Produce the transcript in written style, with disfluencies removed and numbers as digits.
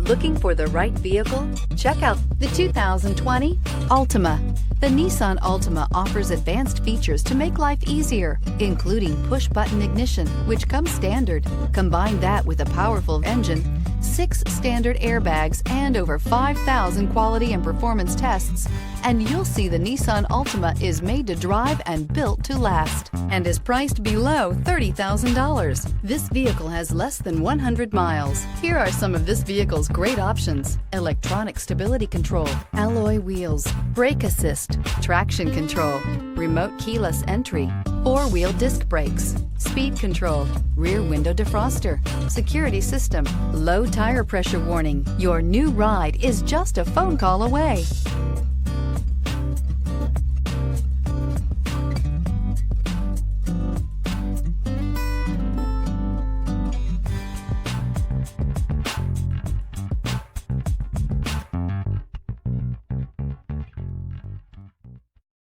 Looking for the right vehicle? Check out the 2020 Altima. The Nissan Altima offers advanced features to make life easier, including push-button ignition, which comes standard. Combine that with a powerful engine, 6 standard airbags, and over 5,000 quality and performance tests, and you'll see the Nissan Altima is made to drive and built to last, and is priced below $30,000. This vehicle has less than 100 miles. Here are some of this vehicle's great options: electronic stability control, alloy wheels, brake assist, traction control, remote keyless entry, 4-wheel disc brakes, speed control, rear window defroster, security system, low tire pressure warning. Your new ride is just a phone call away.